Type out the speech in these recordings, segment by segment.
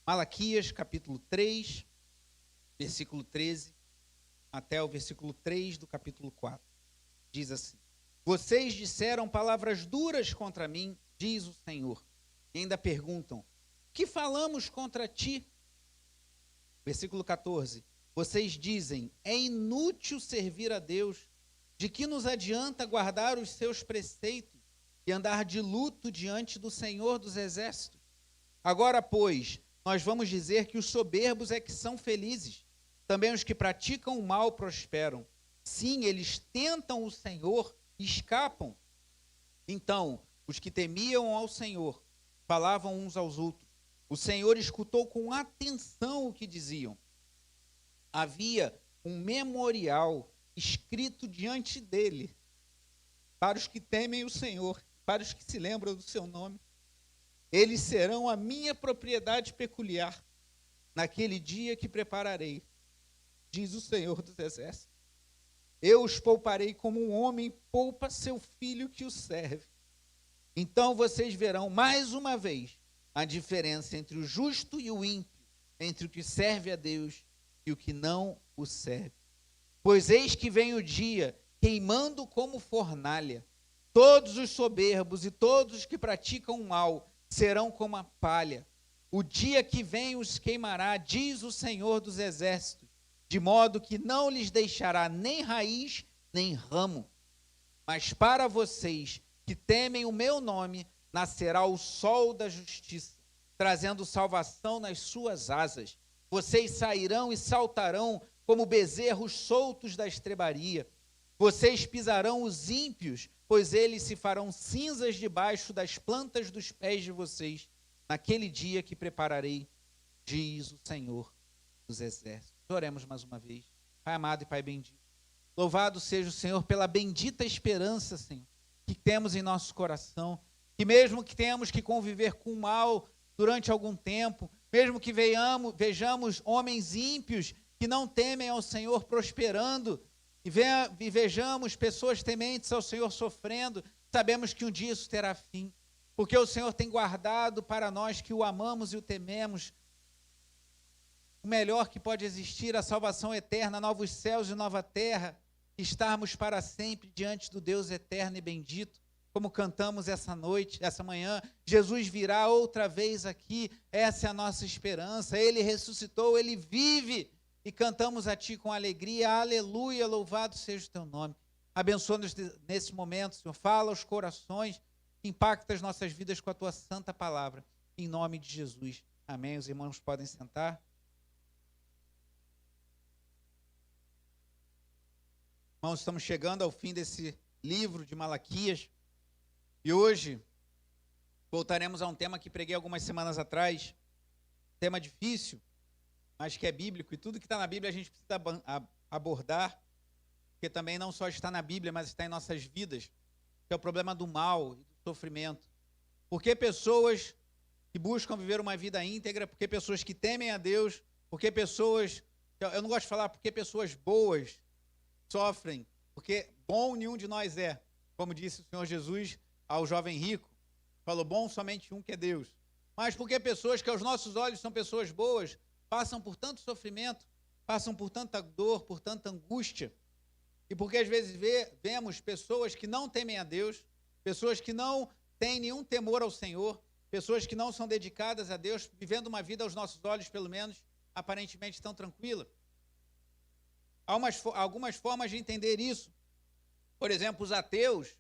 Malaquias, capítulo 3, versículo 13, até o versículo 3 do capítulo 4. Diz assim: Vocês disseram palavras duras contra mim, diz o Senhor, e ainda perguntam: que falamos contra ti? Versículo 14. Vocês dizem: é inútil servir a Deus, de que nos adianta guardar os seus preceitos e andar de luto diante do Senhor dos Exércitos? Agora, pois, nós vamos dizer que os soberbos é que são felizes. Também os que praticam o mal prosperam. Sim, eles tentam o Senhor e escapam. Então, os que temiam ao Senhor falavam uns aos outros. O Senhor escutou com atenção o que diziam. Havia um memorial escrito diante dele para os que temem o Senhor, para os que se lembram do seu nome. Eles serão a minha propriedade peculiar naquele dia que prepararei, diz o Senhor dos Exércitos. Eu os pouparei como um homem poupa seu filho que o serve. Então vocês verão mais uma vez a diferença entre o justo e o ímpio, entre o que serve a Deus e o que não o serve. Pois eis que vem o dia, queimando como fornalha. Todos os soberbos e todos os que praticam o mal serão como a palha. O dia que vem os queimará, diz o Senhor dos Exércitos, de modo que não lhes deixará nem raiz, nem ramo. Mas para vocês que temem o meu nome, nascerá o sol da justiça, trazendo salvação nas suas asas. Vocês sairão e saltarão como bezerros soltos da estrebaria. Vocês pisarão os ímpios, pois eles se farão cinzas debaixo das plantas dos pés de vocês, naquele dia que prepararei, diz o Senhor dos Exércitos. Oremos mais uma vez. Pai amado e Pai bendito, louvado seja o Senhor pela bendita esperança, Senhor, que temos em nosso coração, que mesmo que tenhamos que conviver com o mal durante algum tempo, mesmo que vejamos homens ímpios que não temem ao Senhor prosperando, e vejamos pessoas tementes ao Senhor sofrendo, sabemos que um dia isso terá fim, porque o Senhor tem guardado para nós que o amamos e o tememos, o melhor que pode existir, a salvação eterna, novos céus e nova terra, estarmos para sempre diante do Deus eterno e bendito, como cantamos essa noite, essa manhã. Jesus virá outra vez aqui, essa é a nossa esperança. Ele ressuscitou, Ele vive, e cantamos a Ti com alegria, aleluia, louvado seja o Teu nome. Abençoa-nos nesse momento, Senhor, fala aos corações, impacta as nossas vidas com a Tua santa palavra, em nome de Jesus, amém. Os irmãos podem sentar. Irmãos, estamos chegando ao fim desse livro de Malaquias, e hoje voltaremos a um tema que preguei algumas semanas atrás, tema difícil, mas que é bíblico, e tudo que está na Bíblia a gente precisa abordar, porque também não só está na Bíblia, mas está em nossas vidas, que é o problema do mal e do sofrimento. Por que pessoas que buscam viver uma vida íntegra, por que pessoas que temem a Deus, por que pessoas, eu não gosto de falar porque pessoas boas sofrem, porque bom nenhum de nós é, como disse o Senhor Jesus ao jovem rico, falou: bom somente um, que é Deus. Mas porque pessoas que aos nossos olhos são pessoas boas, passam por tanto sofrimento, passam por tanta dor, por tanta angústia, e porque às vezes vemos pessoas que não temem a Deus, pessoas que não têm nenhum temor ao Senhor, pessoas que não são dedicadas a Deus, vivendo uma vida aos nossos olhos, pelo menos, aparentemente tão tranquila. Há algumas formas de entender isso. Por exemplo, os ateus,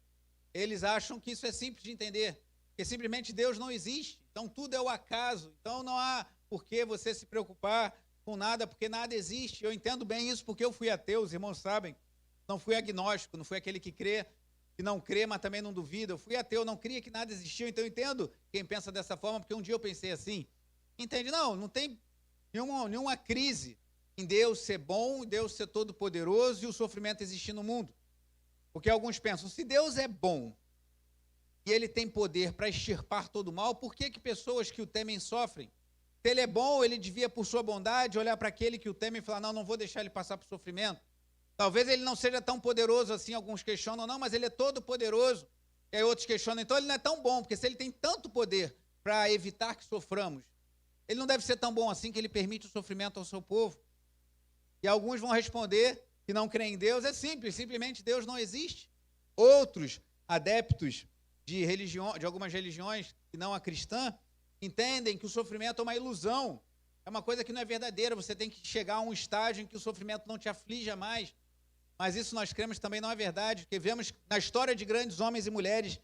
eles acham que isso é simples de entender, que simplesmente Deus não existe, então tudo é o acaso, então não há por que você se preocupar com nada, porque nada existe. Eu entendo bem isso porque eu fui ateu, os irmãos sabem, não fui agnóstico, não fui aquele que crê, que não crê, mas também não duvida. Eu fui ateu, não cria que nada existiu, então eu entendo quem pensa dessa forma, porque um dia eu pensei assim, entende? Não tem nenhuma crise em Deus ser bom, Deus ser todo-poderoso e o sofrimento existir no mundo. Porque alguns pensam, se Deus é bom e Ele tem poder para extirpar todo o mal, por que pessoas que o temem sofrem? Se Ele é bom, Ele devia, por sua bondade, olhar para aquele que o teme e falar: não vou deixar ele passar por sofrimento. Talvez Ele não seja tão poderoso assim, alguns questionam, não, mas Ele é todo-poderoso. E aí outros questionam, então Ele não é tão bom, porque se Ele tem tanto poder para evitar que soframos, ele não deve ser tão bom assim que ele permite o sofrimento ao seu povo. E alguns vão responder que não creem em Deus. É simples, simplesmente Deus não existe. Outros adeptos de algumas religiões, que não a cristã, entendem que o sofrimento é uma ilusão, é uma coisa que não é verdadeira. Você tem que chegar a um estágio em que o sofrimento não te aflija mais. Mas isso nós cremos também não é verdade, porque vemos na história de grandes homens e mulheres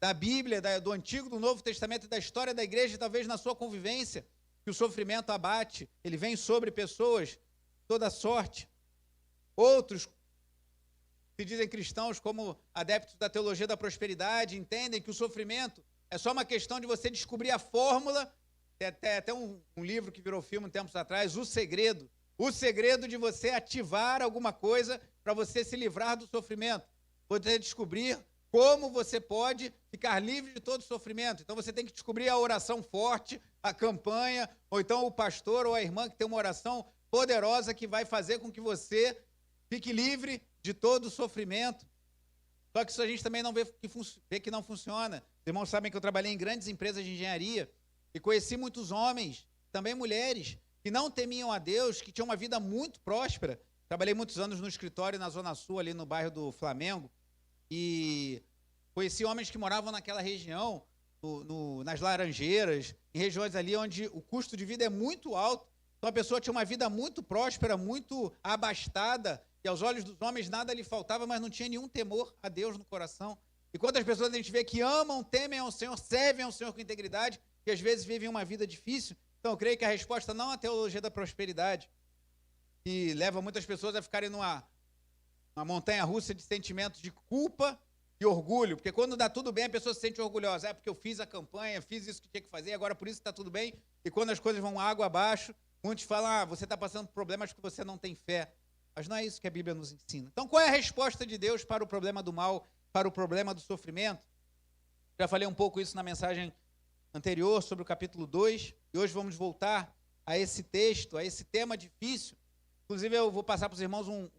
da Bíblia, do Antigo, do Novo Testamento e da história da igreja, talvez na sua convivência, que o sofrimento abate, ele vem sobre pessoas, toda sorte. Outros se dizem cristãos, como adeptos da teologia da prosperidade, entendem que o sofrimento é só uma questão de você descobrir a fórmula. Tem até um livro que virou filme tempos atrás, O Segredo. O segredo de você ativar alguma coisa para você se livrar do sofrimento. Você descobrir como você pode ficar livre de todo sofrimento. Então você tem que descobrir a oração forte, a campanha, ou então o pastor ou a irmã que tem uma oração poderosa que vai fazer com que você fique livre de todo sofrimento. Só que isso a gente também não vê que não funciona. Os irmãos sabem que eu trabalhei em grandes empresas de engenharia e conheci muitos homens, também mulheres, que não temiam a Deus, que tinham uma vida muito próspera. Trabalhei muitos anos no escritório na Zona Sul, ali no bairro do Flamengo, e conheci homens que moravam naquela região, nas Laranjeiras, em regiões ali onde o custo de vida é muito alto. Então a pessoa tinha uma vida muito próspera, muito abastada, e aos olhos dos homens nada lhe faltava, mas não tinha nenhum temor a Deus no coração. E quantas pessoas a gente vê que amam, temem ao Senhor, servem ao Senhor com integridade, e às vezes vivem uma vida difícil. Então eu creio que a resposta não é a teologia da prosperidade, que leva muitas pessoas a ficarem numa montanha-russa de sentimentos de culpa e orgulho, porque quando dá tudo bem, a pessoa se sente orgulhosa. É porque eu fiz a campanha, fiz isso que tinha que fazer, agora por isso está tudo bem. E quando as coisas vão água abaixo, muitos falam, você está passando por problemas porque você não tem fé. Mas não é isso que a Bíblia nos ensina. Então, qual é a resposta de Deus para o problema do mal, para o problema do sofrimento? Já falei um pouco isso na mensagem anterior, sobre o capítulo 2, e hoje vamos voltar a esse texto, a esse tema difícil. Inclusive, eu vou passar para os irmãos um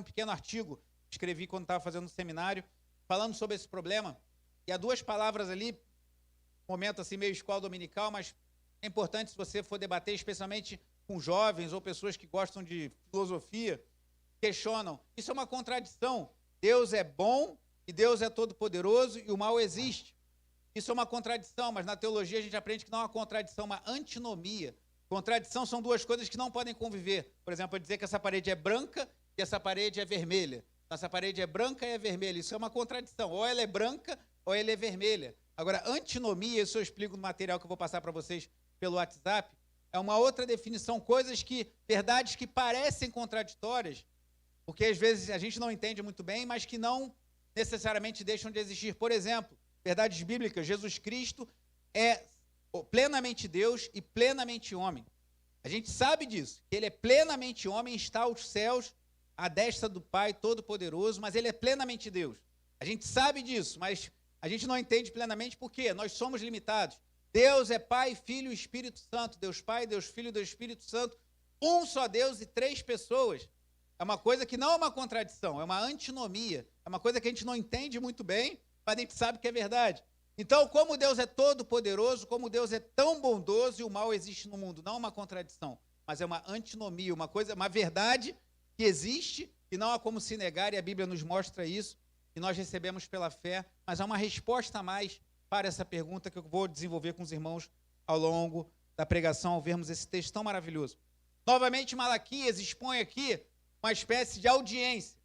pequeno artigo, que escrevi quando estava fazendo um seminário, falando sobre esse problema. E há duas palavras ali, momento assim meio escola dominical, mas é importante se você for debater, especialmente com jovens ou pessoas que gostam de filosofia, questionam. Isso é uma contradição. Deus é bom e Deus é todo-poderoso e o mal existe. Isso é uma contradição, mas na teologia a gente aprende que não é uma contradição, uma antinomia. Contradição são duas coisas que não podem conviver. Por exemplo, eu dizer que essa parede é branca e essa parede é vermelha. Essa parede é branca e é vermelha. Isso é uma contradição. Ou ela é branca ou ela é vermelha. Agora, antinomia, isso eu explico no material que eu vou passar para vocês pelo WhatsApp, é uma outra definição, verdades que parecem contraditórias, porque às vezes a gente não entende muito bem, mas que não necessariamente deixam de existir. Por exemplo, verdades bíblicas, Jesus Cristo é plenamente Deus e plenamente homem. A gente sabe disso, que ele é plenamente homem, está aos céus, à destra do Pai Todo-Poderoso, mas ele é plenamente Deus. A gente sabe disso, mas a gente não entende plenamente porque nós somos limitados. Deus é Pai, Filho e Espírito Santo. Deus Pai, Deus Filho e Deus Espírito Santo. Um só Deus e três pessoas. É uma coisa que não é uma contradição, é uma antinomia. É uma coisa que a gente não entende muito bem, mas a gente sabe que é verdade. Então, como Deus é todo-poderoso, como Deus é tão bondoso e o mal existe no mundo, não é uma contradição, mas é uma antinomia, uma verdade que existe e não há como se negar, e a Bíblia nos mostra isso, e nós recebemos pela fé, mas há uma resposta a mais para essa pergunta que eu vou desenvolver com os irmãos ao longo da pregação, ao vermos esse texto tão maravilhoso. Novamente, Malaquias expõe aqui uma espécie de audiência.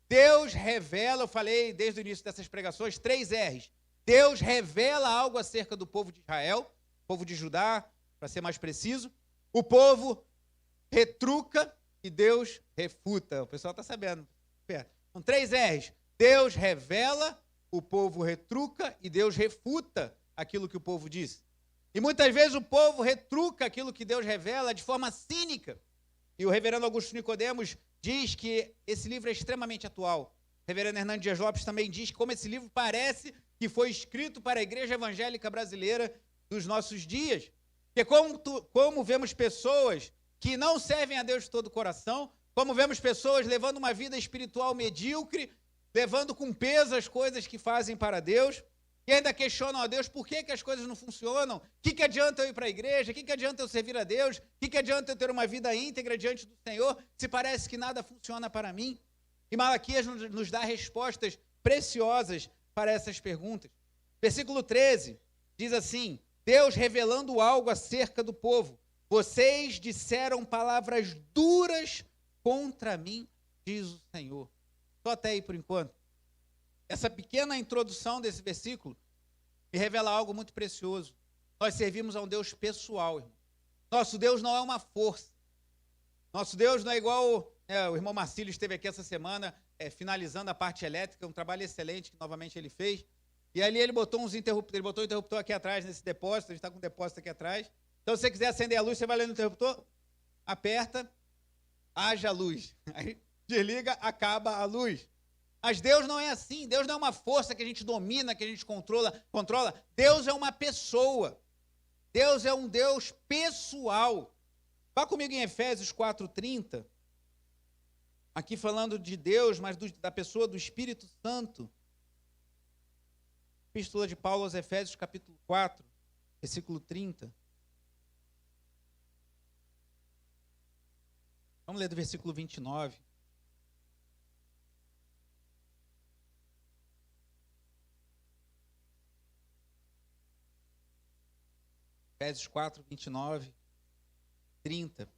Deus revela, eu falei desde o início dessas pregações, 3 R's. Deus revela algo acerca do povo de Israel, povo de Judá, para ser mais preciso. O povo retruca e Deus refuta. O pessoal está sabendo. São 3 R's. Deus revela, o povo retruca e Deus refuta aquilo que o povo diz. E muitas vezes o povo retruca aquilo que Deus revela de forma cínica. E o reverendo Augusto Nicodemos diz que esse livro é extremamente atual. O reverendo Hernando Dias Lopes também diz que como esse livro parece que foi escrito para a igreja evangélica brasileira dos nossos dias. Porque como vemos pessoas que não servem a Deus de todo o coração, como vemos pessoas levando uma vida espiritual medíocre, levando com peso as coisas que fazem para Deus, e ainda questionam a Deus por que as coisas não funcionam, o que adianta eu ir para a igreja, o que adianta eu servir a Deus, o que adianta eu ter uma vida íntegra diante do Senhor, se parece que nada funciona para mim? E Malaquias nos dá respostas preciosas para essas perguntas. Versículo 13 diz assim: Deus revelando algo acerca do povo. Vocês disseram palavras duras contra mim, diz o Senhor. Só até aí por enquanto. Essa pequena introdução desse versículo me revela algo muito precioso. Nós servimos a um Deus pessoal, irmão. Nosso Deus não é uma força. Nosso Deus não é igual... o irmão Marcílio esteve aqui essa semana, finalizando a parte elétrica, um trabalho excelente que novamente ele fez. E ali ele botou uns interruptores, ele botou um interruptor aqui atrás nesse depósito, a gente está com um depósito aqui atrás. Então, se você quiser acender a luz, você vai ali no interruptor, aperta, haja luz. Aí desliga, acaba a luz. Mas Deus não é assim. Deus não é uma força que a gente domina, que a gente controla. Deus é uma pessoa. Deus é um Deus pessoal. Vá comigo em Efésios 4:30. Aqui falando de Deus, mas da pessoa do Espírito Santo. Epístola de Paulo aos Efésios, capítulo 4, versículo 30. Vamos ler do versículo 29. Efésios 4, 29, 30.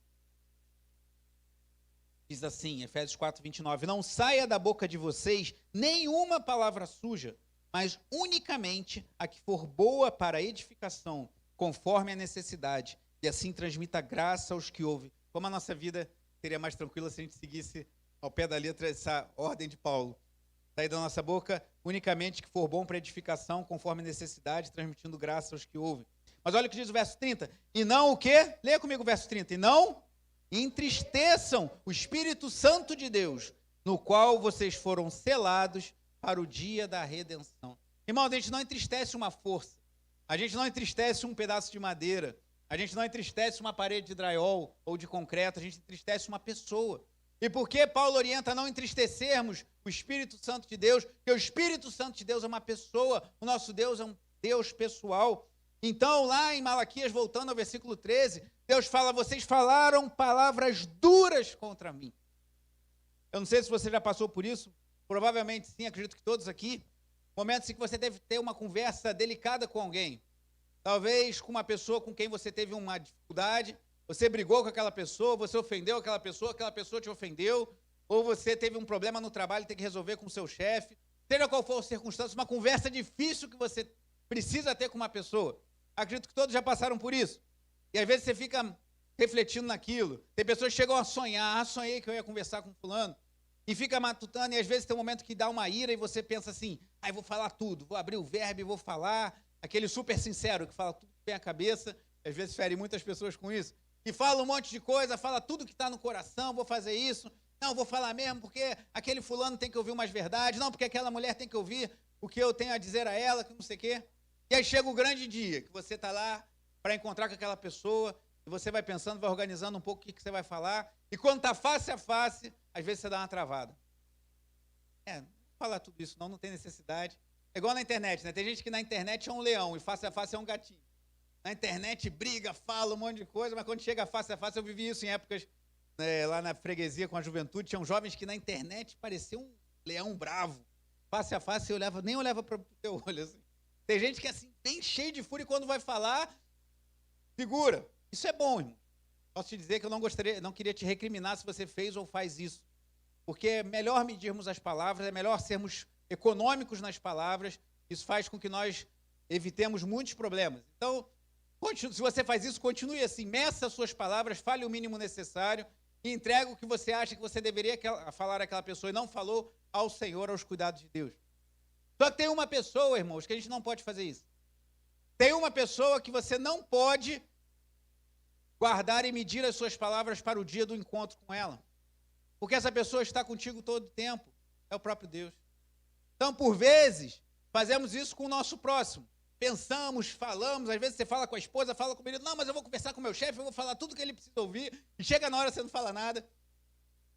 Diz assim, Efésios 4, 29. Não saia da boca de vocês nenhuma palavra suja, mas unicamente a que for boa para a edificação, conforme a necessidade, e assim transmita graça aos que ouvem. Como a nossa vida seria mais tranquila se a gente seguisse ao pé da letra essa ordem de Paulo. Sair da nossa boca unicamente que for bom para edificação, conforme a necessidade, transmitindo graça aos que ouvem. Mas olha o que diz o verso 30. E não o quê? Leia comigo o verso 30. E não entristeçam o Espírito Santo de Deus, no qual vocês foram selados para o dia da redenção. Irmão, a gente não entristece uma força. A gente não entristece um pedaço de madeira. A gente não entristece uma parede de drywall ou de concreto. A gente entristece uma pessoa. E por que Paulo orienta a não entristecermos o Espírito Santo de Deus? Porque o Espírito Santo de Deus é uma pessoa. O nosso Deus é um Deus pessoal. Então, lá em Malaquias, voltando ao versículo 13, Deus fala: vocês falaram palavras duras contra mim. Eu não sei se você já passou por isso. Provavelmente sim, acredito que todos aqui. Momentos em que você deve ter uma conversa delicada com alguém. Talvez com uma pessoa com quem você teve uma dificuldade, você brigou com aquela pessoa, você ofendeu aquela pessoa te ofendeu, ou você teve um problema no trabalho e tem que resolver com o seu chefe. Seja qual for a circunstância, uma conversa difícil que você precisa ter com uma pessoa. Acredito que todos já passaram por isso. E às vezes você fica refletindo naquilo. Tem pessoas que chegam a sonhar, sonhei que eu ia conversar com fulano. E fica matutando, e às vezes tem um momento que dá uma ira e você pensa assim: eu vou falar tudo, vou abrir o verbo e vou falar. Aquele super sincero que fala tudo que vem à cabeça, às vezes fere muitas pessoas com isso. E fala um monte de coisa, fala tudo que está no coração, vou fazer isso. Não, vou falar mesmo porque aquele fulano tem que ouvir umas verdades. Não, porque aquela mulher tem que ouvir o que eu tenho a dizer a ela, que não sei o quê. E aí chega o grande dia, que você está lá para encontrar com aquela pessoa, e você vai pensando, vai organizando um pouco o que você vai falar, e quando está face a face, às vezes você dá uma travada. Não vou falar tudo isso não tem necessidade. É igual na internet, né? Tem gente que na internet é um leão, e face a face é um gatinho. Na internet briga, fala um monte de coisa, mas quando chega face a face, eu vivi isso em épocas, lá na freguesia com a juventude, tinham jovens que na internet pareciam um leão bravo. Face a face, nem olhava para o teu olho, assim. Tem gente que é assim, bem cheio de fúria, e quando vai falar, segura. Isso é bom, irmão. Posso te dizer que eu não queria te recriminar se você fez ou faz isso. Porque é melhor medirmos as palavras, é melhor sermos econômicos nas palavras. Isso faz com que nós evitemos muitos problemas. Então, se você faz isso, continue assim. Meça as suas palavras, fale o mínimo necessário e entregue o que você acha que você deveria falar àquela pessoa e não falou ao Senhor, aos cuidados de Deus. Só que tem uma pessoa, irmãos, que a gente não pode fazer isso. Tem uma pessoa que você não pode guardar e medir as suas palavras para o dia do encontro com ela. Porque essa pessoa está contigo todo o tempo. É o próprio Deus. Então, por vezes, fazemos isso com o nosso próximo. Pensamos, falamos, às vezes você fala com a esposa, fala com o marido, não, mas eu vou conversar com o meu chefe, eu vou falar tudo que ele precisa ouvir, e chega na hora você não fala nada.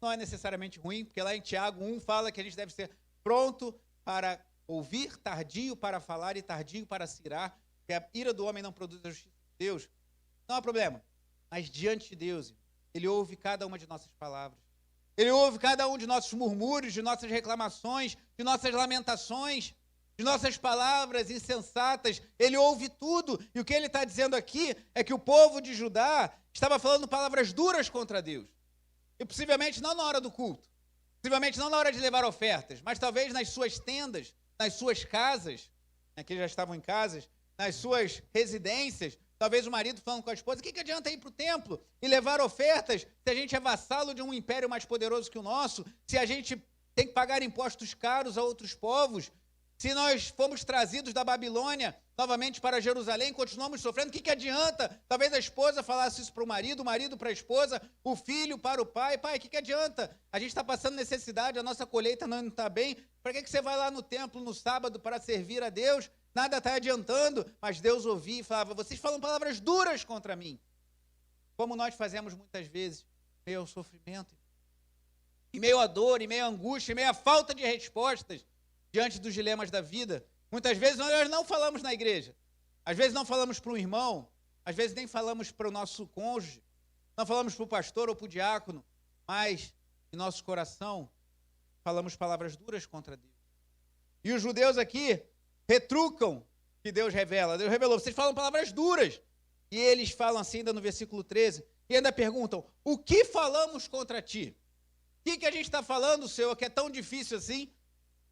Não é necessariamente ruim, porque lá em Tiago 1 fala que a gente deve ser pronto para ouvir, tardio para falar e tardio para se irar, que a ira do homem não produz a justiça de Deus. Não há problema. Mas diante de Deus, Ele ouve cada uma de nossas palavras. Ele ouve cada um de nossos murmúrios, de nossas reclamações, de nossas lamentações, de nossas palavras insensatas. Ele ouve tudo. E o que ele está dizendo aqui é que o povo de Judá estava falando palavras duras contra Deus. E possivelmente não na hora do culto, possivelmente não na hora de levar ofertas, mas talvez nas suas tendas, nas suas casas, né, que eles já estavam em casas, nas suas residências. Talvez o marido falando com a esposa: o que adianta ir para o templo e levar ofertas se a gente é vassalo de um império mais poderoso que o nosso, se a gente tem que pagar impostos caros a outros povos, se nós fomos trazidos da Babilônia novamente para Jerusalém, continuamos sofrendo, o que adianta? Talvez a esposa falasse isso para o marido para a esposa, o filho para o pai: pai, o que adianta? A gente está passando necessidade, a nossa colheita não está bem, para que você vai lá no templo no sábado para servir a Deus? Nada está adiantando. Mas Deus ouvia e falava: vocês falam palavras duras contra mim. Como nós fazemos muitas vezes, em meio ao sofrimento, em meio à dor, em meio à angústia, em meio à falta de respostas, diante dos dilemas da vida. Muitas vezes nós não falamos na igreja. Às vezes não falamos para um irmão, às vezes nem falamos para o nosso cônjuge, não falamos para o pastor ou para o diácono, mas em nosso coração falamos palavras duras contra Deus. E os judeus aqui retrucam que Deus revela. Deus revelou: vocês falam palavras duras. E eles falam assim ainda no versículo 13, e ainda perguntam: o que falamos contra ti? O que a gente está falando, Senhor, que é tão difícil assim,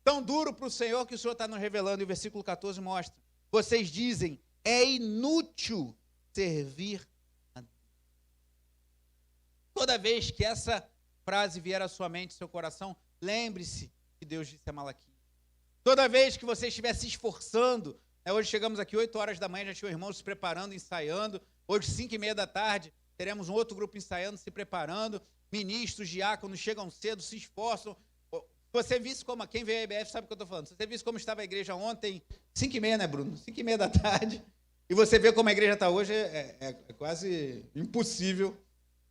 tão duro para o Senhor, que o Senhor está nos revelando? E o versículo 14 mostra: vocês dizem, é inútil servir a Deus. Toda vez que essa frase vier à sua mente, ao seu coração, lembre-se que Deus disse a Malaquias. Toda vez que você estiver se esforçando, hoje chegamos aqui 8 horas da manhã, já tinha o irmão se preparando, ensaiando. Hoje, 5h30 da tarde, teremos um outro grupo ensaiando, se preparando. Ministros, diáconos chegam cedo, se esforçam. Se você visse como, quem veio à IBF sabe o que eu estou falando. Se você visse como estava a igreja ontem, 5h30, né, Bruno? 5h30 da tarde. E você vê como a igreja está hoje, é quase impossível.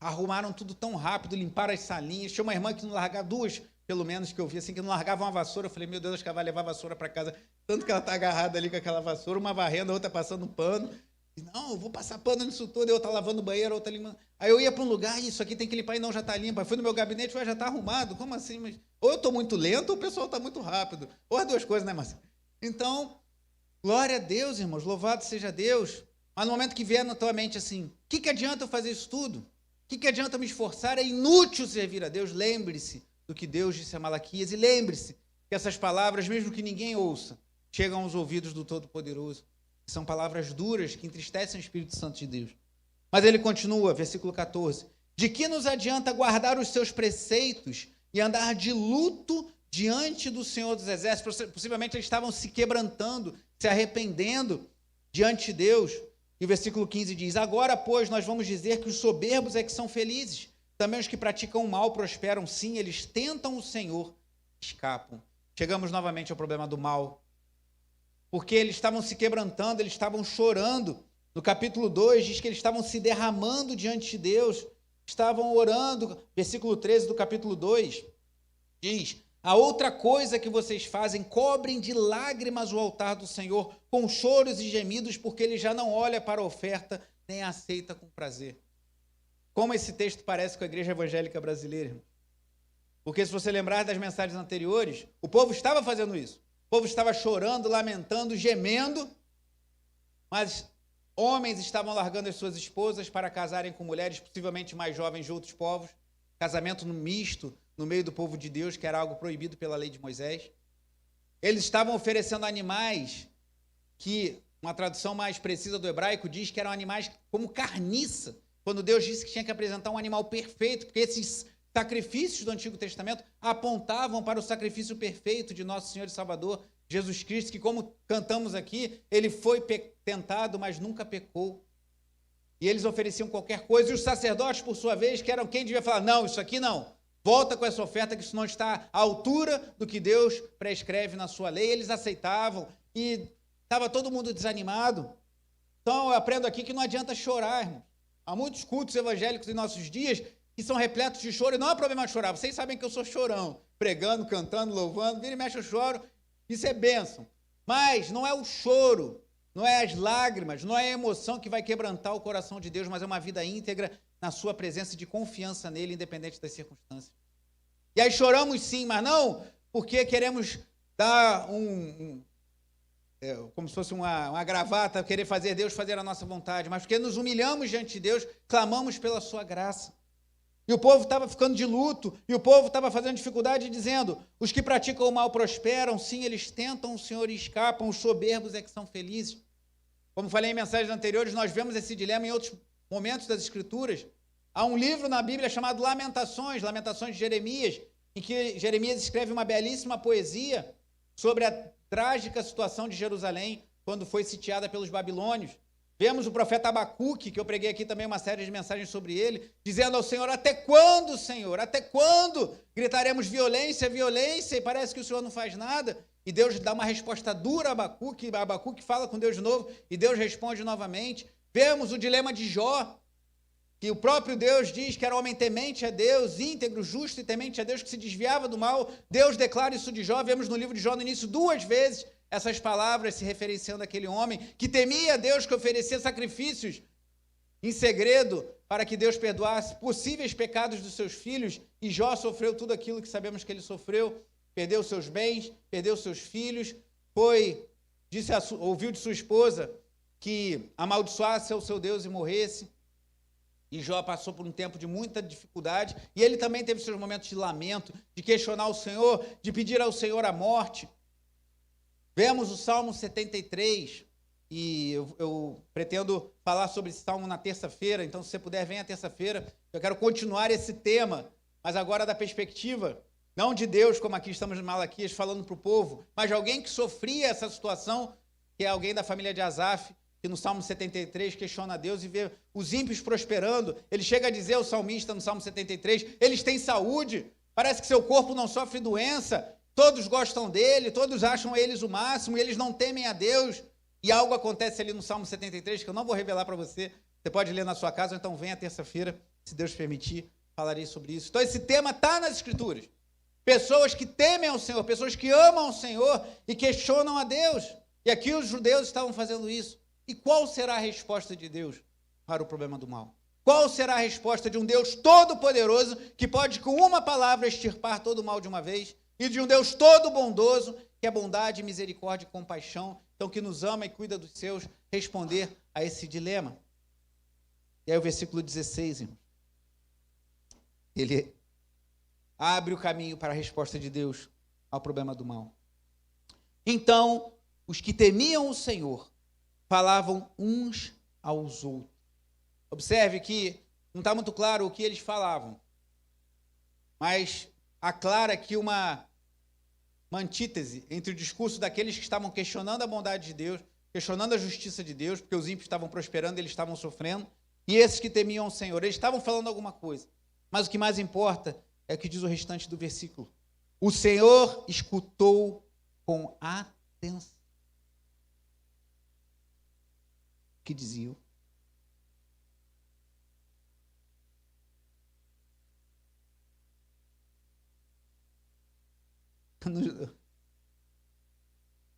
Arrumaram tudo tão rápido, limparam as salinhas. Tinha uma irmã que não largava, duas, pelo menos, que eu vi, assim, que não largava uma vassoura. Eu falei: meu Deus, acho que ela vai levar a vassoura para casa. Tanto que ela está agarrada ali com aquela vassoura, uma varrendo, a outra passando pano. E, não, eu vou passar pano nisso tudo. Eu estava lavando o banheiro, a outra limpando. Aí eu ia para um lugar: isso aqui tem que limpar, e não, já está limpo. Aí fui no meu gabinete: já está arrumado. Como assim? Mas, ou eu estou muito lento, ou o pessoal está muito rápido. Ou as duas coisas, né, Marcelo? Então, glória a Deus, irmãos, louvado seja Deus. Mas no momento que vier na tua mente assim: o que adianta eu fazer isso tudo? O que adianta me esforçar? É inútil servir a Deus. Lembre-se do que Deus disse a Malaquias, e lembre-se que essas palavras, mesmo que ninguém ouça, chegam aos ouvidos do Todo-Poderoso. São palavras duras que entristecem o Espírito Santo de Deus. Mas ele continua, versículo 14: de que nos adianta guardar os seus preceitos e andar de luto diante do Senhor dos Exércitos? Possivelmente eles estavam se quebrantando, se arrependendo diante de Deus. E o versículo 15 diz: agora, pois, nós vamos dizer que os soberbos é que são felizes. Também os que praticam o mal prosperam, sim, eles tentam o Senhor, escapam. Chegamos novamente ao problema do mal. Porque eles estavam se quebrantando, eles estavam chorando. No capítulo 2 diz que eles estavam se derramando diante de Deus, estavam orando. Versículo 13 do capítulo 2 diz: a outra coisa que vocês fazem, cobrem de lágrimas o altar do Senhor, com choros e gemidos, porque ele já não olha para a oferta, nem a aceita com prazer. Como esse texto parece com a igreja evangélica brasileira, irmão? Porque se você lembrar das mensagens anteriores, o povo estava fazendo isso. O povo estava chorando, lamentando, gemendo, mas homens estavam largando as suas esposas para casarem com mulheres possivelmente mais jovens de outros povos. Casamento misto no meio do povo de Deus, que era algo proibido pela lei de Moisés. Eles estavam oferecendo animais que, uma tradução mais precisa do hebraico, diz que eram animais como carniça, quando Deus disse que tinha que apresentar um animal perfeito, porque esses sacrifícios do Antigo Testamento apontavam para o sacrifício perfeito de nosso Senhor e Salvador, Jesus Cristo, que, como cantamos aqui, ele foi tentado, mas nunca pecou. E eles ofereciam qualquer coisa, e os sacerdotes, por sua vez, que eram quem devia falar: não, isso aqui não, volta com essa oferta, que isso não está à altura do que Deus prescreve na sua lei. Eles aceitavam, e estava todo mundo desanimado. Então, eu aprendo aqui que não adianta chorar, irmão. Há muitos cultos evangélicos em nossos dias que são repletos de choro, e não há problema de chorar. Vocês sabem que eu sou chorão, pregando, cantando, louvando, vira e mexe eu choro, Isso é bênção. Mas não é o choro, não é as lágrimas, não é a emoção que vai quebrantar o coração de Deus, mas é uma vida íntegra na sua presença, de confiança nele, independente das circunstâncias. E aí choramos sim, mas não porque queremos dar como se fosse uma gravata, querer fazer Deus fazer a nossa vontade, mas porque nos humilhamos diante de Deus, clamamos pela sua graça. E o povo estava ficando de luto, e o povo estava fazendo dificuldade, dizendo: os que praticam o mal prosperam, sim, eles tentam o Senhor e escapam, os soberbos é que são felizes. Como falei em mensagens anteriores, nós vemos esse dilema em outros momentos das Escrituras. Há um livro na Bíblia chamado Lamentações, Lamentações de Jeremias, em que Jeremias escreve uma belíssima poesia sobre a trágica situação de Jerusalém, quando foi sitiada pelos babilônios. Vemos o profeta Abacuque, que eu preguei aqui também uma série de mensagens sobre ele, dizendo ao Senhor: até quando, Senhor? Até quando gritaremos violência, violência, e parece que o Senhor não faz nada? E Deus dá uma resposta dura a Abacuque fala com Deus de novo, e Deus responde novamente. Vemos o dilema de Jó, que o próprio Deus diz que era um homem temente a Deus, íntegro, justo e temente a Deus, que se desviava do mal. Deus declara isso de Jó. Vemos no livro de Jó, no início, 2 vezes, essas palavras se referenciando àquele homem que temia a Deus, que oferecia sacrifícios em segredo para que Deus perdoasse possíveis pecados dos seus filhos. E Jó sofreu tudo aquilo que sabemos que ele sofreu, perdeu seus bens, perdeu seus filhos, ouviu de sua esposa que amaldiçoasse o seu Deus e morresse. E Jó passou por um tempo de muita dificuldade, e ele também teve seus momentos de lamento, de questionar o Senhor, de pedir ao Senhor a morte. Vemos o Salmo 73, e eu pretendo falar sobre esse Salmo na terça-feira, então se você puder, venha terça-feira. Eu quero continuar esse tema, mas agora da perspectiva, não de Deus, como aqui estamos em Malaquias, falando para o povo, mas de alguém que sofria essa situação, que é alguém da família de Asaf, que no Salmo 73 questiona Deus e vê os ímpios prosperando. Ele chega a dizer ao salmista no Salmo 73, eles têm saúde, parece que seu corpo não sofre doença, todos gostam dele, todos acham eles o máximo, e eles não temem a Deus. E algo acontece ali no Salmo 73, que eu não vou revelar para você, você pode ler na sua casa, ou então venha terça-feira, se Deus permitir, falarei sobre isso. Então esse tema está nas Escrituras. Pessoas que temem ao Senhor, pessoas que amam ao Senhor e questionam a Deus. E aqui os judeus estavam fazendo isso. E qual será a resposta de Deus para o problema do mal? Qual será a resposta de um Deus todo-poderoso que pode, com uma palavra, extirpar todo o mal de uma vez? E de um Deus todo-bondoso, que é bondade, misericórdia e compaixão, então que nos ama e cuida dos seus, responder a esse dilema? E aí o versículo 16, irmão, ele abre o caminho para a resposta de Deus ao problema do mal. Então, os que temiam o Senhor falavam uns aos outros. Observe que não está muito claro o que eles falavam, mas aclara aqui uma antítese entre o discurso daqueles que estavam questionando a bondade de Deus, questionando a justiça de Deus, porque os ímpios estavam prosperando, eles estavam sofrendo, e esses que temiam o Senhor, eles estavam falando alguma coisa. Mas o que mais importa é o que diz o restante do versículo. O Senhor escutou com atenção que diziam.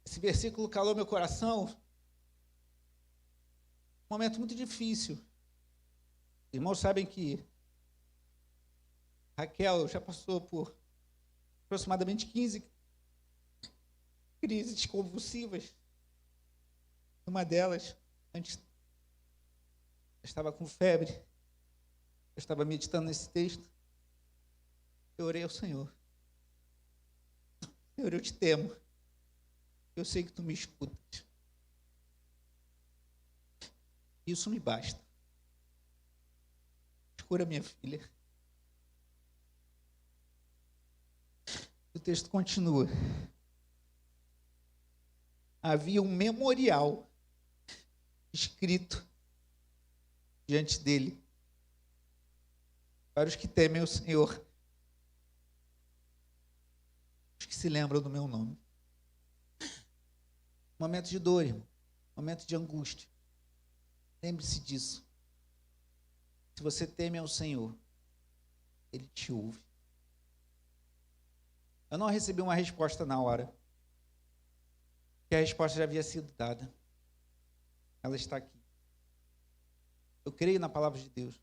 Esse versículo calou meu coração. Um momento muito difícil. Irmãos sabem que Raquel já passou por aproximadamente 15 crises convulsivas. Uma delas, antes, eu estava com febre, eu estava meditando nesse texto, eu orei ao Senhor. Senhor, eu te temo, eu sei que tu me escutas. Isso me basta. Cura minha filha. O texto continua. Havia um memorial escrito diante dele para os que temem o Senhor, os que se lembram do meu nome. Momento de dor, irmão. Momento de angústia. Lembre-se disso. Se você teme ao Senhor, Ele te ouve. Eu não recebi uma resposta na hora, que a resposta já havia sido dada. Ela está aqui. Eu creio na palavra de Deus.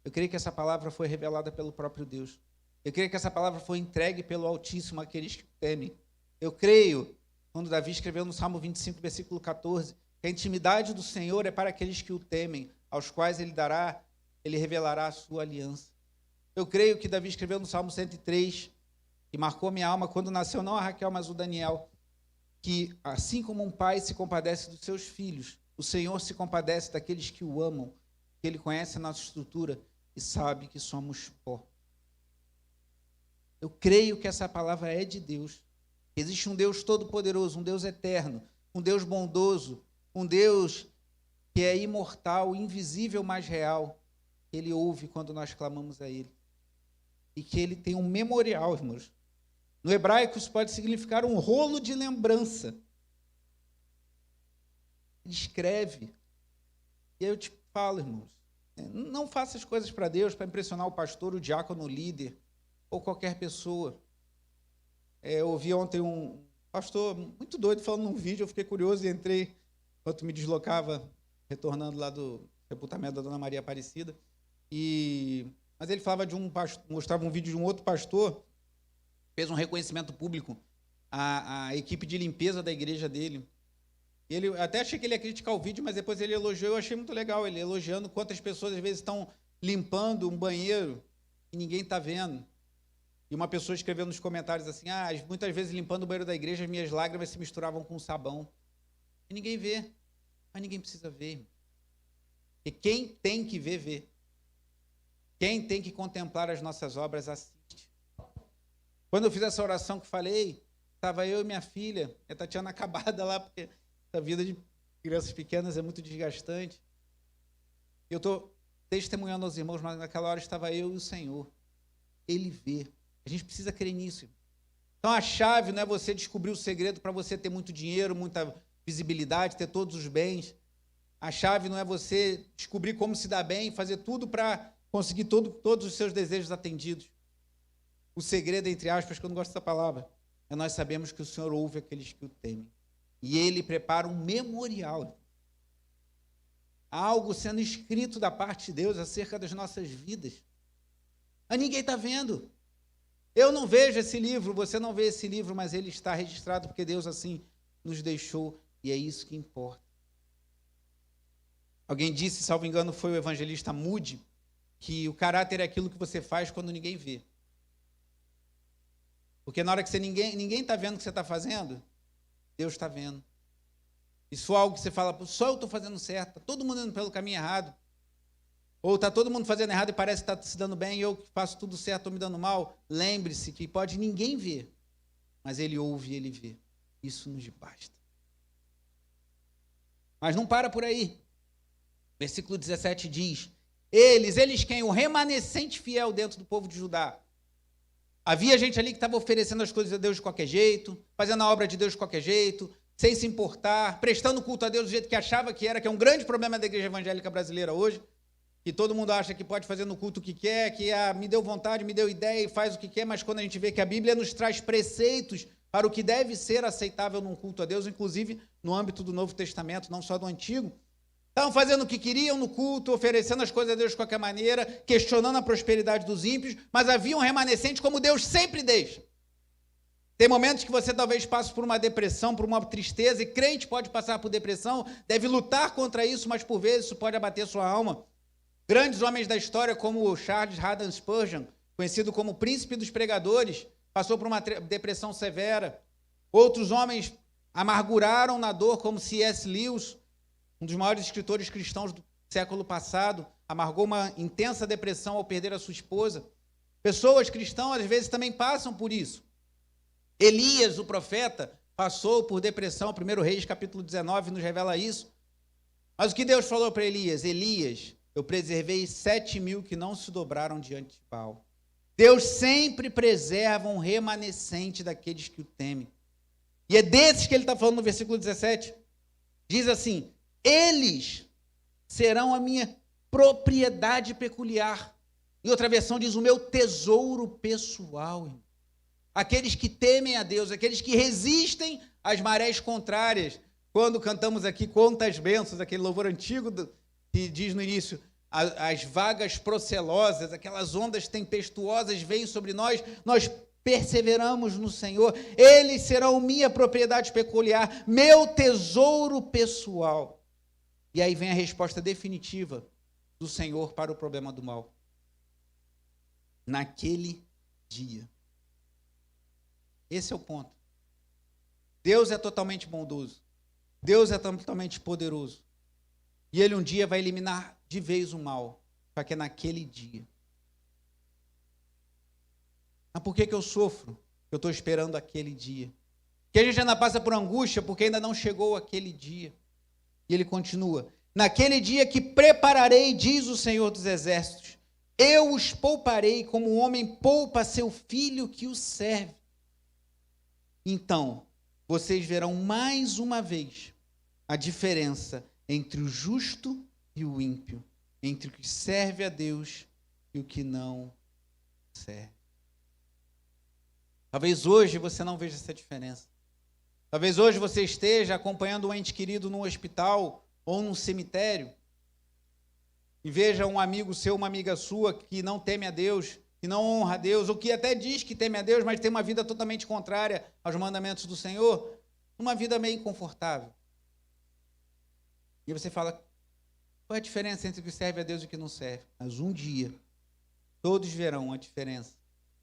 Eu creio que essa palavra foi revelada pelo próprio Deus. Eu creio que essa palavra foi entregue pelo Altíssimo àqueles que o temem. Eu creio, quando Davi escreveu no Salmo 25, versículo 14, que a intimidade do Senhor é para aqueles que o temem, aos quais ele revelará a sua aliança. Eu creio que Davi escreveu no Salmo 103, que marcou minha alma quando nasceu não a Raquel, mas o Daniel, que assim como um pai se compadece dos seus filhos, o Senhor se compadece daqueles que o amam, que Ele conhece a nossa estrutura e sabe que somos pó. Eu creio que essa palavra é de Deus. Existe um Deus todo-poderoso, um Deus eterno, um Deus bondoso, um Deus que é imortal, invisível, mas real. Ele ouve quando nós clamamos a Ele. E que Ele tem um memorial, irmãos. No hebraico, isso pode significar um rolo de lembrança. Ele escreve. E eu te falo, irmãos, não faça as coisas para Deus, para impressionar o pastor, o diácono, o líder, ou qualquer pessoa. Eu ouvi ontem um pastor muito doido falando num vídeo, eu fiquei curioso e entrei, enquanto me deslocava, retornando lá do sepultamento da Dona Maria Aparecida. Mas ele falava de um pastor, mostrava um vídeo de um outro pastor, fez um reconhecimento público à equipe de limpeza da igreja dele. Ele, até achei que ele ia criticar o vídeo, mas depois ele elogiou, eu achei muito legal, ele elogiando quantas pessoas às vezes estão limpando um banheiro e ninguém está vendo. E uma pessoa escreveu nos comentários assim, muitas vezes limpando o banheiro da igreja, as minhas lágrimas se misturavam com sabão. E ninguém vê, mas ninguém precisa ver. E quem tem que ver, vê. Quem tem que contemplar as nossas obras, assiste. Quando eu fiz essa oração que falei, estava eu e minha filha, a Tatiana acabada lá, porque a vida de crianças pequenas é muito desgastante. Eu estou testemunhando aos irmãos, mas naquela hora estava eu e o Senhor. Ele vê. A gente precisa crer nisso. Então a chave não é você descobrir o segredo para você ter muito dinheiro, muita visibilidade, ter todos os bens. A chave não é você descobrir como se dar bem, fazer tudo para conseguir todos os seus desejos atendidos. O segredo, entre aspas, que eu não gosto dessa palavra, é nós sabemos que o Senhor ouve aqueles que o temem. E Ele prepara um memorial. Algo sendo escrito da parte de Deus acerca das nossas vidas. Mas ninguém está vendo. Eu não vejo esse livro, você não vê esse livro, mas ele está registrado porque Deus assim nos deixou e é isso que importa. Alguém disse, salvo engano, foi o evangelista Moody, que o caráter é aquilo que você faz quando ninguém vê. Porque na hora que ninguém está vendo o que você está fazendo, Deus está vendo. E se for algo que você fala, só eu estou fazendo certo, está todo mundo indo pelo caminho errado, ou está todo mundo fazendo errado e parece que está se dando bem, e eu faço tudo certo, estou me dando mal, lembre-se que pode ninguém ver, mas Ele ouve e Ele vê. Isso nos basta. Mas não para por aí. Versículo 17 diz, eles quem? O remanescente fiel dentro do povo de Judá. Havia gente ali que estava oferecendo as coisas a Deus de qualquer jeito, fazendo a obra de Deus de qualquer jeito, sem se importar, prestando culto a Deus do jeito que achava que era, que é um grande problema da igreja evangélica brasileira hoje, que todo mundo acha que pode fazer no culto o que quer, que me deu vontade, me deu ideia e faz o que quer, mas quando a gente vê que a Bíblia nos traz preceitos para o que deve ser aceitável num culto a Deus, inclusive no âmbito do Novo Testamento, não só do Antigo, estavam fazendo o que queriam no culto, oferecendo as coisas a Deus de qualquer maneira, questionando a prosperidade dos ímpios, mas havia um remanescente como Deus sempre deixa. Tem momentos que você talvez passe por uma depressão, por uma tristeza, e crente pode passar por depressão, deve lutar contra isso, mas por vezes isso pode abater sua alma. Grandes homens da história, como o Charles Haddon Spurgeon, conhecido como o príncipe dos pregadores, passou por uma depressão severa. Outros homens amarguraram na dor, como C.S. Lewis, um dos maiores escritores cristãos do século passado, amargou uma intensa depressão ao perder a sua esposa. Pessoas cristãs, às vezes, também passam por isso. Elias, o profeta, passou por depressão. 1 Reis, capítulo 19, nos revela isso. Mas o que Deus falou para Elias? Elias, eu preservei 7.000 que não se dobraram diante de Baal. Deus sempre preserva um remanescente daqueles que o temem. E é desses que ele está falando no versículo 17. Diz assim, eles serão a minha propriedade peculiar. E outra versão diz, o meu tesouro pessoal. aqueles que temem a Deus, aqueles que resistem às marés contrárias. Quando cantamos aqui quantas bênçãos, aquele louvor antigo que diz no início, as vagas procelosas, aquelas ondas tempestuosas vêm sobre nós, nós perseveramos no Senhor, eles serão minha propriedade peculiar, meu tesouro pessoal. E aí vem a resposta definitiva do Senhor para o problema do mal. Naquele dia. Esse é o ponto. Deus é totalmente bondoso. Deus é totalmente poderoso. E Ele um dia vai eliminar de vez o mal. Só que é naquele dia. Mas por que eu sofro? Eu estou esperando aquele dia. Que a gente ainda passa por angústia porque ainda não chegou aquele dia. E ele continua. Naquele dia que prepararei, diz o Senhor dos Exércitos, eu os pouparei como um homem poupa seu filho que o serve. Então, vocês verão mais uma vez a diferença entre o justo e o ímpio, entre o que serve a Deus e o que não serve. Talvez hoje você não veja essa diferença. Talvez hoje você esteja acompanhando um ente querido num hospital ou num cemitério e veja um amigo seu, uma amiga sua que não teme a Deus, que não honra a Deus, ou que até diz que teme a Deus, mas tem uma vida totalmente contrária aos mandamentos do Senhor, uma vida meio inconfortável. E você fala, qual é a diferença entre o que serve a Deus e o que não serve? Mas um dia, todos verão a diferença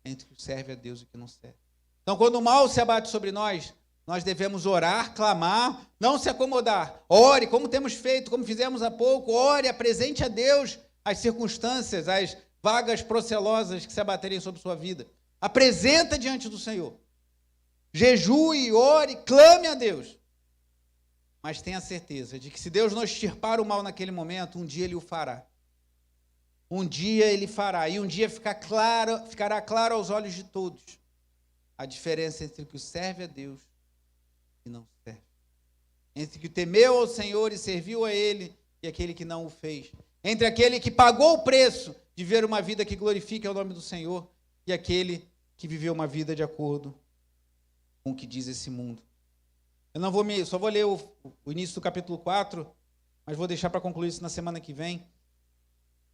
entre o que serve a Deus e o que não serve. Então, quando o mal se abate sobre nós, nós devemos orar, clamar, não se acomodar. Ore, como temos feito, como fizemos há pouco, ore, apresente a Deus as circunstâncias, as vagas procelosas que se abaterem sobre sua vida. Apresenta diante do Senhor. Jejue, ore, clame a Deus. Mas tenha certeza de que se Deus não extirpar o mal naquele momento, um dia Ele o fará. Um dia Ele fará. E um dia ficará claro aos olhos de todos a diferença entre o que serve a Deus e não serve. Entre o que temeu ao Senhor e serviu a Ele e aquele que não o fez. Entre aquele que pagou o preço de ver uma vida que glorifique o nome do Senhor e aquele que viveu uma vida de acordo com o que diz esse mundo. Eu não vou só vou ler o início do capítulo 4, mas vou deixar para concluir isso na semana que vem.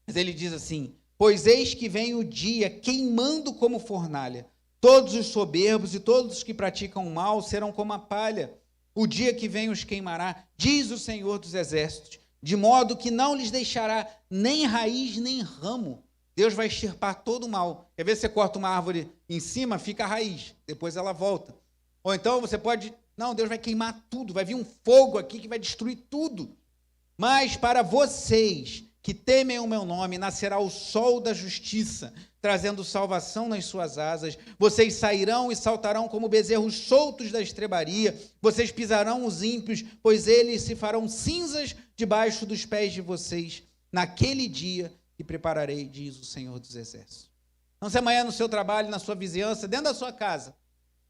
Mas ele diz assim, pois eis que vem o dia queimando como fornalha, todos os soberbos e todos os que praticam o mal serão como a palha. O dia que vem os queimará, diz o Senhor dos Exércitos, de modo que não lhes deixará nem raiz nem ramo. Deus vai extirpar todo o mal. Quer ver, você corta uma árvore em cima, fica a raiz, depois ela volta. Ou então você pode, não, Deus vai queimar tudo, vai vir um fogo aqui que vai destruir tudo. Mas para vocês que temem o meu nome, nascerá o sol da justiça, trazendo salvação nas suas asas. Vocês sairão e saltarão como bezerros soltos da estrebaria. Vocês pisarão os ímpios, pois eles se farão cinzas debaixo dos pés de vocês. Naquele dia que prepararei, diz o Senhor dos Exércitos. Então, se amanhã no seu trabalho, na sua vizinhança, dentro da sua casa,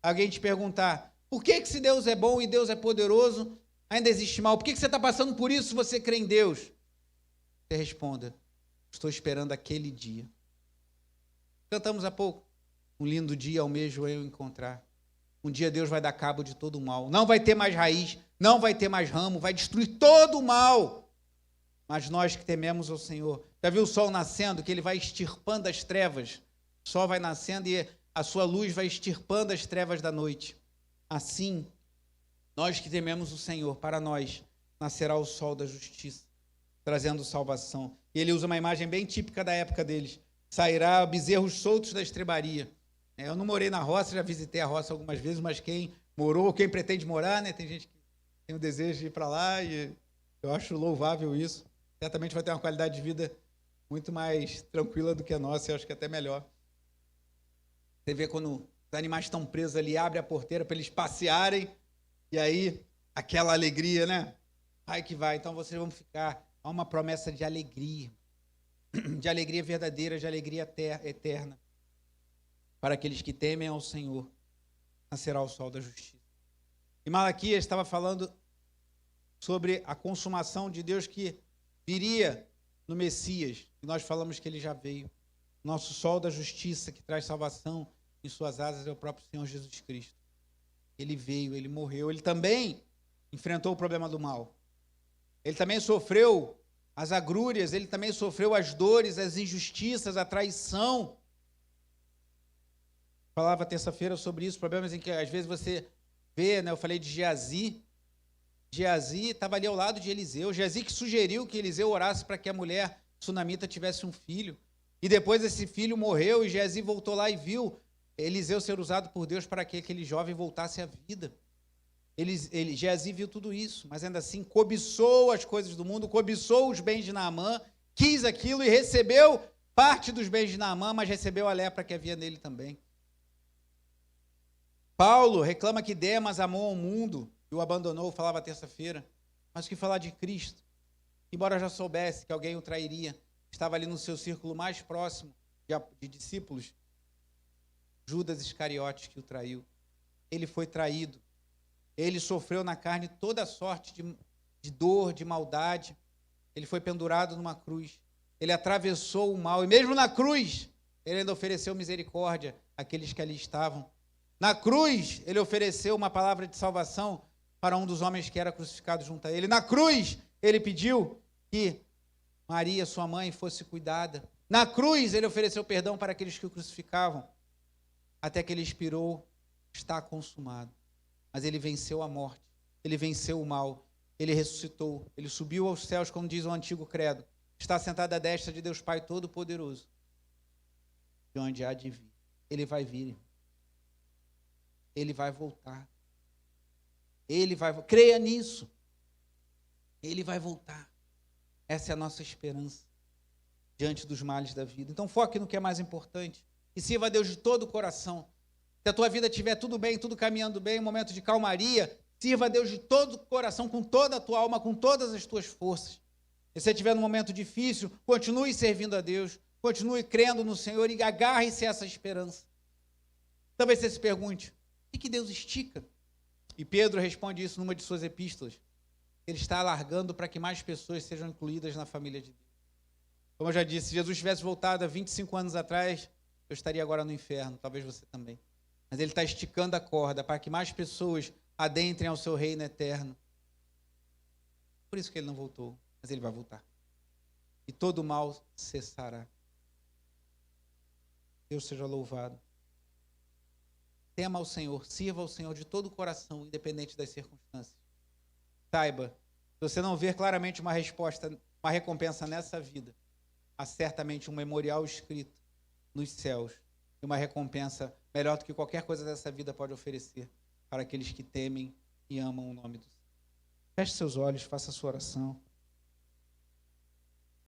alguém te perguntar, por que se Deus é bom e Deus é poderoso, ainda existe mal? Por que você está passando por isso se você crê em Deus? Você responda, estou esperando aquele dia. Cantamos há pouco, um lindo dia almejo eu encontrar. Um dia Deus vai dar cabo de todo o mal. Não vai ter mais raiz, não vai ter mais ramo, vai destruir todo o mal. Mas nós que tememos ao Senhor, já viu o sol nascendo, que ele vai extirpando as trevas? O sol vai nascendo e a sua luz vai extirpando as trevas da noite. Assim, nós que tememos o Senhor, para nós nascerá o sol da justiça, trazendo salvação. E ele usa uma imagem bem típica da época deles. Sairá bezerros soltos da estrebaria. Eu não morei na roça, já visitei a roça algumas vezes, mas quem morou, quem pretende morar, né? Tem gente que tem o desejo de ir para lá e eu acho louvável isso. Certamente vai ter uma qualidade de vida muito mais tranquila do que a nossa, eu acho que até melhor. Você vê quando os animais estão presos ali, abre a porteira para eles passearem, e aí aquela alegria, né? Vai que vai, então vocês vão ficar. Há uma promessa de alegria verdadeira, de alegria eterna. Para aqueles que temem ao Senhor, nascerá o sol da justiça. E Malaquias estava falando sobre a consumação de Deus que viria no Messias. E nós falamos que ele já veio. Nosso sol da justiça que traz salvação. em suas asas é o próprio Senhor Jesus Cristo. Ele veio, ele morreu, ele também enfrentou o problema do mal. Ele também sofreu as agrúrias, ele também sofreu as dores, as injustiças, a traição. Falava terça-feira sobre isso, problemas em que às vezes você vê, né? Eu falei de Geazi. Geazi estava ali ao lado de Eliseu. Geazi que sugeriu que Eliseu orasse para que a mulher sunamita tivesse um filho. E depois esse filho morreu e Geazi voltou lá e viu Eliseu ser usado por Deus para que aquele jovem voltasse à vida. Geazi viu tudo isso, mas ainda assim cobiçou as coisas do mundo, cobiçou os bens de Naamã, quis aquilo e recebeu parte dos bens de Naamã, mas recebeu a lepra que havia nele também. Paulo reclama que Demas amou ao mundo e o abandonou, falava terça-feira, mas o que falar de Cristo? Embora já soubesse que alguém o trairia, estava ali no seu círculo mais próximo de discípulos, Judas Iscariotes que o traiu. Ele foi traído. Ele sofreu na carne toda sorte de dor, de maldade. Ele foi pendurado numa cruz. Ele atravessou o mal. E mesmo na cruz, ele ainda ofereceu misericórdia àqueles que ali estavam. Na cruz, ele ofereceu uma palavra de salvação para um dos homens que era crucificado junto a ele. Na cruz, ele pediu que Maria, sua mãe, fosse cuidada. Na cruz, ele ofereceu perdão para aqueles que o crucificavam. Até que ele expirou, está consumado. Mas ele venceu a morte, ele venceu o mal, ele ressuscitou, ele subiu aos céus, como diz o antigo credo. Está sentado à destra de Deus Pai Todo-Poderoso, de onde há de vir. Ele vai vir. Ele vai voltar. Ele vai, creia nisso. Ele vai voltar. Essa é a nossa esperança diante dos males da vida. Então foque no que é mais importante e sirva a Deus de todo o coração. Se a tua vida estiver tudo bem, tudo caminhando bem, um momento de calmaria, sirva a Deus de todo o coração, com toda a tua alma, com todas as tuas forças. E se você estiver num momento difícil, continue servindo a Deus, continue crendo no Senhor e agarre-se a essa esperança. Talvez você se pergunte, o que Deus estica? E Pedro responde isso numa de suas epístolas. Ele está alargando para que mais pessoas sejam incluídas na família de Deus. Como eu já disse, se Jesus tivesse voltado há 25 anos atrás, eu estaria agora no inferno, talvez você também. Mas ele está esticando a corda para que mais pessoas adentrem ao seu reino eterno. Por isso que ele não voltou, mas ele vai voltar. E todo o mal cessará. Deus seja louvado. Tema ao Senhor, sirva ao Senhor de todo o coração, independente das circunstâncias. Saiba, se você não ver claramente uma resposta, uma recompensa nessa vida, há certamente um memorial escrito nos céus e uma recompensa melhor do que qualquer coisa dessa vida pode oferecer para aqueles que temem e amam o nome do Senhor. Feche seus olhos, faça a sua oração.